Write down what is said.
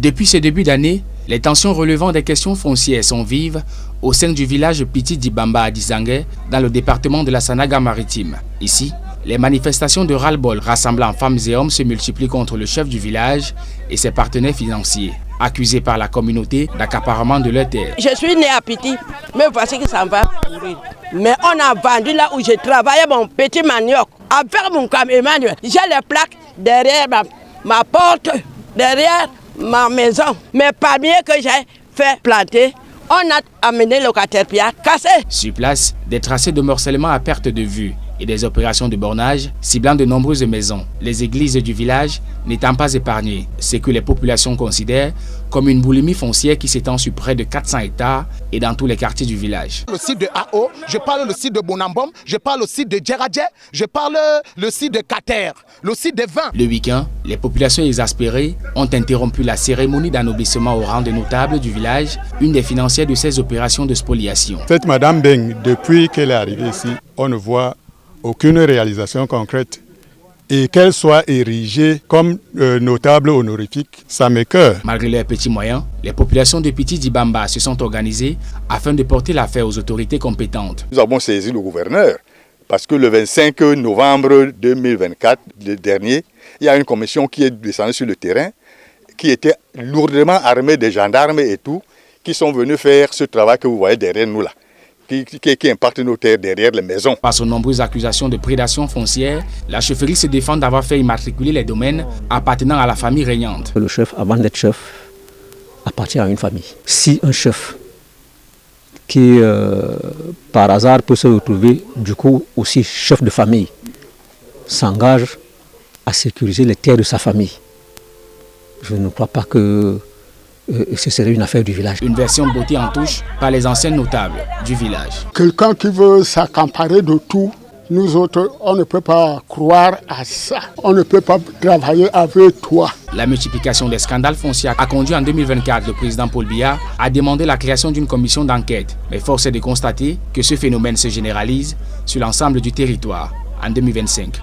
Depuis ce début d'année, les tensions relevant des questions foncières sont vives au sein du village Petit Dibamba à Dizangué, dans le département de la Sanaga-Maritime. Ici, les manifestations de ras-le-bol rassemblant femmes et hommes se multiplient contre le chef du village et ses partenaires financiers, accusés par la communauté d'accaparement de leurs terres. Je suis né à Petit, mais voici que ça va pourrir. Mais on a vendu là où je travaillais mon petit manioc. Avec mon camion, j'ai les plaques derrière ma porte, derrière ma maison. Mais parmi que j'ai fait planter, on a amené le caterpillar cassé. Sur place, des tracés de morcellement à perte de vue et des opérations de bornage ciblant de nombreuses maisons, les églises du village n'étant pas épargnées, ce que les populations considèrent comme une boulimie foncière qui s'étend sur près de 400 hectares et dans tous les quartiers du village. Le site de Ao, je parle le site de Bonambom, je parle le site de Djeradje, je parle le site de Kater, le site de Vin. Le week-end, les populations exaspérées ont interrompu la cérémonie d'anoblissement au rang de notable du village, une des financières de ces opérations de spoliation. Cette Madame Beng, depuis qu'elle est arrivée ici, on ne voit aucune réalisation concrète. Et qu'elle soit érigée comme notable honorifique, ça m'écoeure. Malgré leurs petits moyens, les populations de Petit Dibamba se sont organisées afin de porter l'affaire aux autorités compétentes. Nous avons saisi le gouverneur parce que le 25 novembre 2024, le dernier, il y a une commission qui est descendue sur le terrain, qui était lourdement armée de gendarmes et tout, qui sont venus faire ce travail que vous voyez derrière nous là. Qui impacte nos terres derrière les maisons. Face aux nombreuses accusations de prédation foncière, la chefferie se défend d'avoir fait immatriculer les domaines appartenant à la famille régnante. Le chef, avant d'être chef, appartient à une famille. Si un chef qui, par hasard, peut se retrouver du coup aussi chef de famille, s'engage à sécuriser les terres de sa famille, je ne crois pas que ce serait une affaire du village. Une version bottée en touche par les anciens notables du village. Quelqu'un qui veut s'accaparer de tout, nous autres, on ne peut pas croire à ça. On ne peut pas travailler avec toi. La multiplication des scandales fonciers a conduit en 2024 le président Paul Biya à demander la création d'une commission d'enquête. Mais force est de constater que ce phénomène se généralise sur l'ensemble du territoire en 2025.